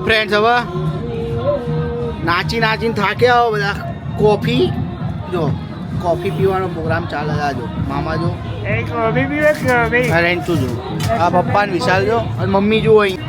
Friends હવે નાચી નાચીને થાક્યા હો બધા. કોફી જો કોફી પીવાનો પ્રોગ્રામ ચાલે છે. જો મામા જો કોફી પીવે અરે તું જો આ પપ્પા ને વિશાલ જો અને મમ્મી જુઓ અહીં.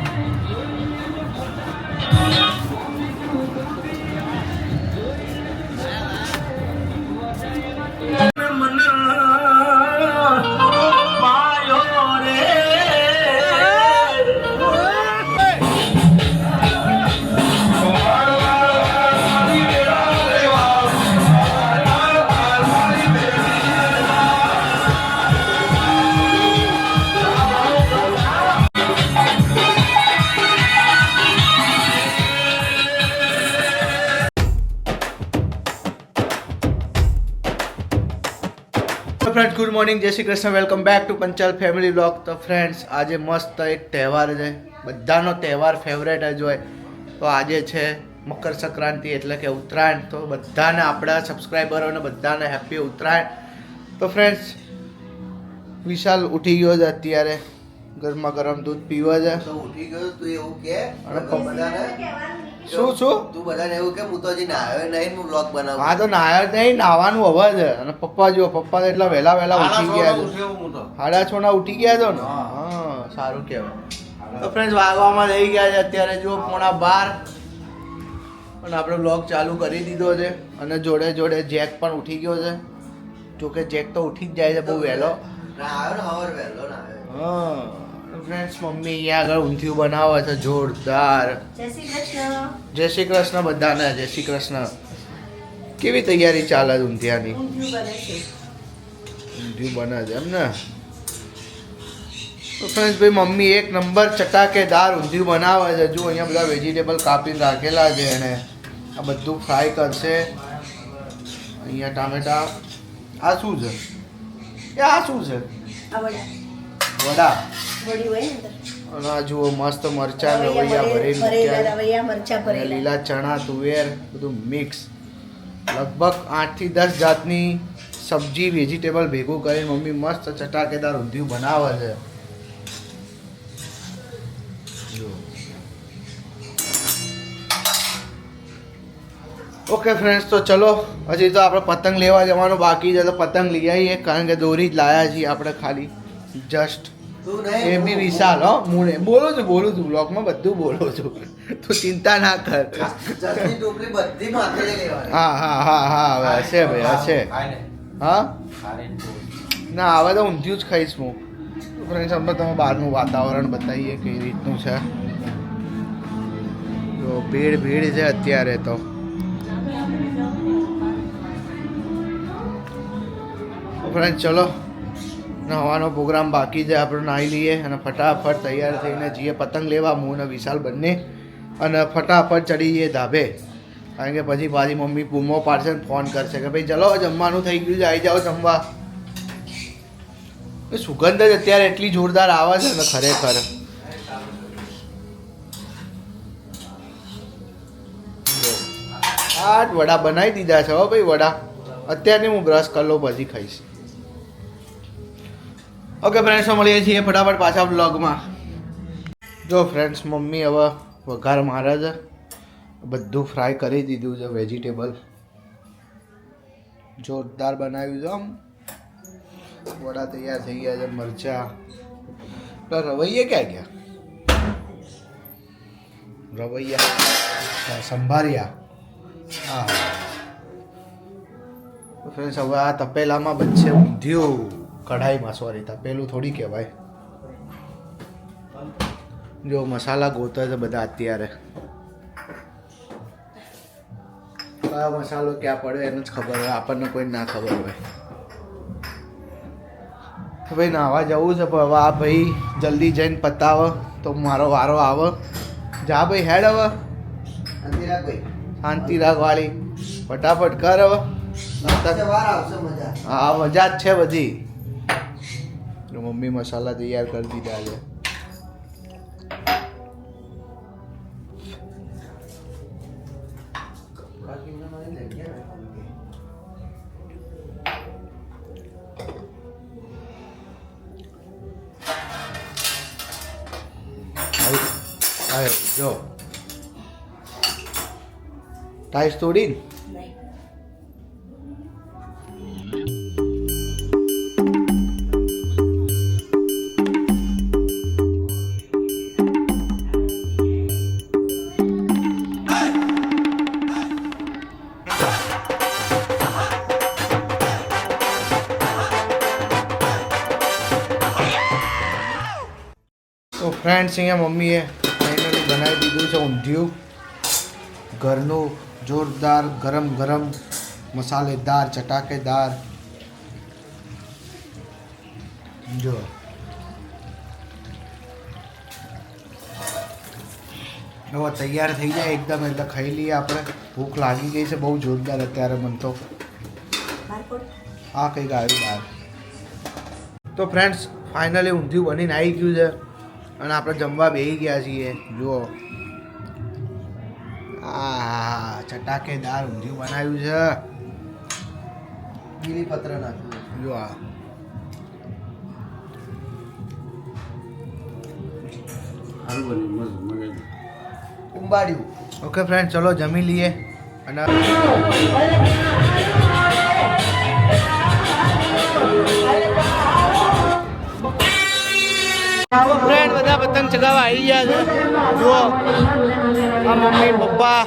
ફ્રેન્ડ્સ ગુડ મોર્નિંગ, જય Shri Krishna, welcome back to Panchal family blog. તો ફ્રેન્ડ્સ આજે મસ્ત એક તહેવાર છે, બધાનો તહેવાર ફેવરેટ જ હોય. તો આજે છે મકર સંક્રાંતિ એટલે કે ઉત્તરાયણ. તો બધાને આપણા સબસ્ક્રાઈબરોને બધાને હેપી ઉત્તરાયણ. તો ફ્રેન્ડ્સ વિશાલ ઉઠી ગયો છે અત્યારે, ગરમા ગરમ દૂધ પીવે છે. તો ઉઠી ગયો તું એવું કે અને બધાને શું તું બધાને એવું કે હું તો હજી નાયો નહીં, હું વ્લોગ બનાવું. હા તો નાયો નહીં, નાવાનું હવે છે. અને પપ્પા જો પપ્પા તો એટલા વહેલા વહેલા ઉઠી ગયા છે. 6:30 ના ઉઠી ગયા છો ને? હા સારું કહેવાય. તો ફ્રેન્ડ્સ વાગવામાં રહી ગયા છે અત્યારે જો 11:30 અને આપણે વ્લોગ ચાલુ કરી દીધો છે. અને જોડે જોડે જેક પણ ઉઠી ગયો છે. જોકે જેક તો ઉઠી જ જાય છે બહુ વહેલો. નાયો ને હવાર વહેલો નાયો. હા ફ્રેન્ડ્સ મમ્મી અહીંયા આગળ ઊંધિયું બનાવે છે જોરદાર. જય શ્રી કૃષ્ણ બધાને, જય શ્રી કૃષ્ણ. કેવી તૈયારી ચાલે છે ઊંધિયાની? ઊંધિયું બને છે એમ ને? તો ફ્રેન્ડ્સ ભાઈ મમ્મી એક નંબર ચટાકેદાર ઊંધિયું બનાવે છે. જો અહીંયા બધા વેજીટેબલ કાપીને રાખેલા છે એને. આ બધું ફ્રાય કરશે. અહીંયા ટામેટા. આ શું છે? એ આ શું છે? વડા. અને આ જુઓ મસ્ત મરચાં રવૈયા ભરીને લીલા ચણા તુવેર બધું મિક્સ. લગભગ 8 થી 10 જાતની સબ્જી વેજીટેબલ ભેગું કરીને મમ્મી મસ્ત ચટાકેદાર ઊંધિયું બનાવે છે. ઓકે ફ્રેન્ડ્સ તો ચલો હજી તો આપણે પતંગ લેવા જવાનું બાકી છે. તો પતંગ લઈ આવીએ કારણ કે દોરી જ લાયા છીએ આપણે ખાલી જસ્ટ. તું એ નહીં બી વિશાલ હો હું બોલું છું બ્લોગમાં બધું બોલું છું. તું ચિંતા ના કર. જલ્દી ટોપલી બધી માથે લઈ લેવાની. હા હવે હશે ભાઈ હશે. હા ના હવે તો ઊંધિયું જ ખાઈશ હું. ફ્રેન્ડ્સ આપણે તમે બહારનું વાતાવરણ બતાવીએ કઈ રીતનું છે. જો ભીડ છે અત્યારે તો. ફ્રેન્ડ્સ ચલો નવાનો પ્રોગ્રામ બાકી છે. આપણે નાહી લઈએ અને ફટાફટ તૈયાર થઈને જઈએ પતંગ લેવા. હું અને વિશાલ બંને અને ફટાફટ ચડી જઈએ ધાબે. કારણ કે પછી પાછી મમ્મી બૂમો પાડશે ને ફોન કરશે કે ભાઈ ચલો જમવાનું થઈ ગયું છે, આવી જાઓ જમવા. એ સુગંધ જ અત્યારે એટલી જોરદાર આવે છે ને ખરેખર. આ વડા બનાવી દીધા છે હો ભાઈ વડા. અત્યારની હું બ્રશ કરી લઉં પછી ખાઈશ. ઓકે ફ્રેન્ડ્સ મળીએ છીએ ફટાફટ પાછા બ્લોગમાં. જો ફ્રેન્ડ્સ મમ્મી હવે વઘાર મારે છે. બધું ફ્રાય કરી દીધું છે વેજીટેબલ. જોરદાર બનાવ્યું છે આમ. વડા તૈયાર થઈ ગયા છે. મરચા રવૈયા ક્યાં ગયા? રવૈયા સંભાર્યા. હા ફ્રેન્ડ્સ હવે આ તપેલામાં બનશે ઊંધિયું. કઢાઈમાં સોરી તપેલું થોડી કહેવાય. જો મસાલા ગોતે છે બધા અત્યારે. કયો મસાલો ક્યાં પડે એને જ ખબર હોય, આપણને કોઈ ના ખબર હોય. ભાઈ નાવા જવું છે પણ હવે આ ભાઈ જલ્દી જઈને પતાવે તો મારો વારો આવે. જા ભાઈ હેડ હવે શાંતિ રાખ ભાઈ. શાંતિ રાખવાળી ફટાફટ કર હવે. વાર આવશે મજા. હા મજા જ છે બધી. મમ્મી મસાલા તૈયાર કરી દીધા છે. આવ્યો જો ટાઈસ તોડી ને? તો ફ્રેન્ડ્સ અહીંયા મમ્મીએ ફાઇનલી બનાવી દીધું છે ઊંધિયું ઘરનું જોરદાર ગરમ ગરમ મસાલેદાર ચટાકેદાર. જો હવે તૈયાર થઈ જાય એકદમ એટલે ખાઈ લઈએ આપણે. ભૂખ લાગી ગઈ છે બહુ જોરદાર અત્યારે મને તો. હા કંઈક આવ્યું બહાર. તો ફ્રેન્ડ્સ ફાઇનલી ઊંધિયું બનીને આવી ગયું છે અને આપણે જમવા બેસી ગયા છીએ. જુઓ આ ચટાકેદાર ઊંધિયું બનાવ્યું છે. ગીલી પત્ર નાખ્યું. જો આ ઉંબાડિયું. ઓકે ફ્રેન્ડ ચલો જમી લઈએ. અને ફ્રેન્ડ બધા પતંગ ચગાવવા આવી ગયા છે. જુઓ આ મમ્મી પપ્પા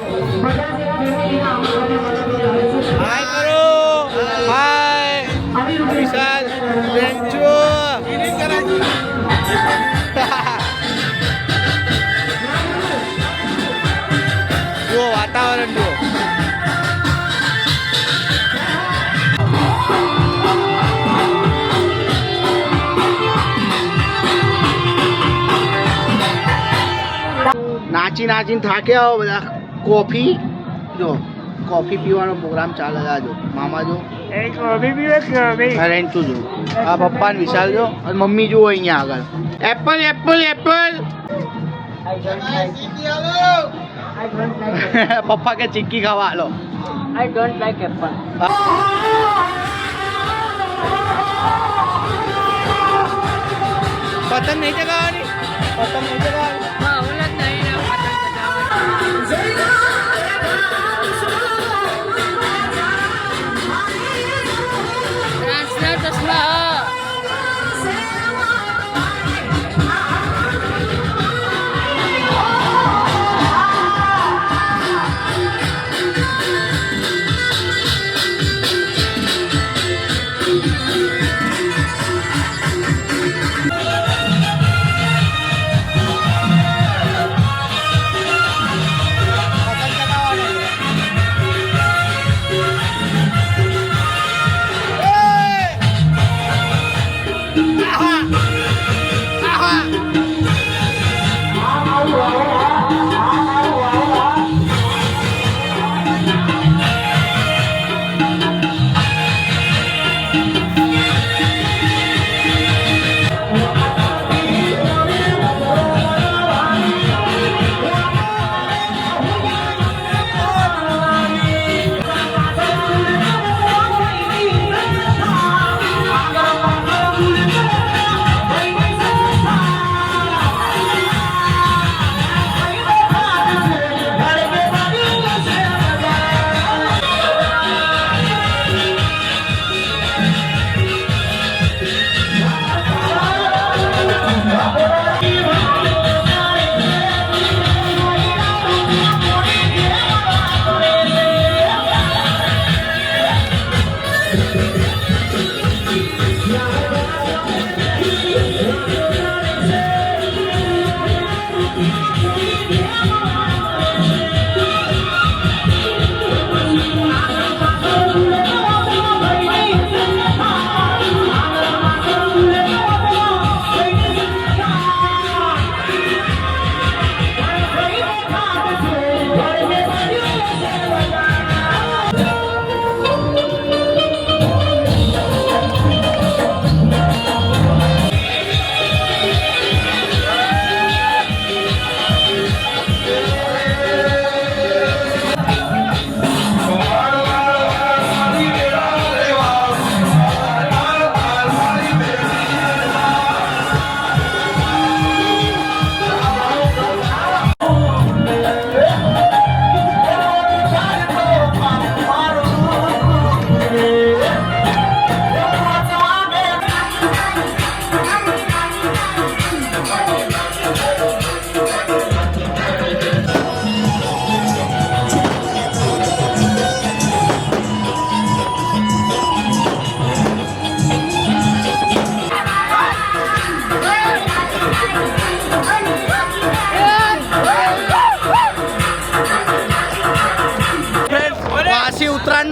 હાય કરો. હાય વિશાલ બેન્ચો. જુઓ વાતાવરણ જુઓ. નાચી નાચીને થાક્યા હો બધા. કોફી જો કોફી પીવાનો પ્રોગ્રામ ચાલે છે. જો મામા જો એક બેબી એક બેબી અરે તું જો આ પપ્પા ને વિશાલ જો અને મમ્મી જુઓ અહીંયા આગળ. Apple apple apple. પપ્પા કે ચીક્કી ખાવા હાલો. I don't like apple. પતંગ નહીં ચગાવવાની. પતંગ નહીં ચગાવવાની. હા ઓલા નહીં ને ટ્રાન્સલેટ ચશ્મા.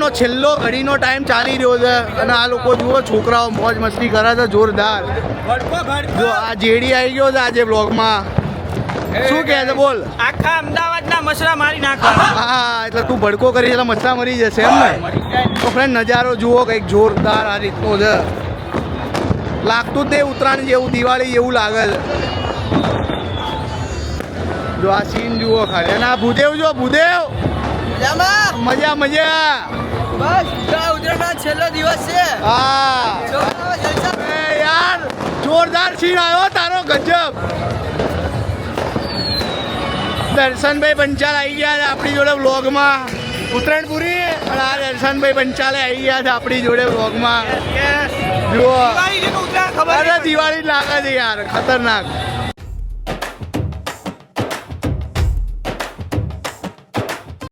ઉત્તરાયણનો છેલ્લો ઘડીનો ટાઈમ ચાલી રહ્યો છે અને આ લોકો જુઓ છોકરાઓ મોજ મસ્તી કરે છે જોરદાર. જો આ જેડી આવી ગયો છે આજે બ્લોગમાં. શું કહે છે બોલ? આખા અમદાવાદના મસરા મારી નાખવા. હા એટલે તું ભડકો કરી એટલે મચ્છા મરી જશે એમ ને. તો ફ્રેન્ડ નજારો જુઓ કંઈક જોરદાર આ રીતનો છે. લાગતું જ નહીં ઉત્તરાયણ જેવું દિવાળી જેવું લાગે છે. જો આ સીન જુઓ ખાલી. અને આ ભૂદેવ જો ભૂદેવ મજા મજા. બસ ઉત્તરાયણ છેલ્લો દિવસ છે. હા એ યાર જોરદાર સીન આવ્યો તારો ગજબ. દર્શનભાઈ પંચાલ આવી ગયા છે આપણી જોડે વ્લોગમાં. ઉત્તરાયણ પૂરી અને આ દર્શનભાઈ પંચાલે આવી ગયા છે આપણી જોડે વ્લોગમાં. જુઓ અરે દિવાળી લાગે છે યાર ખતરનાક.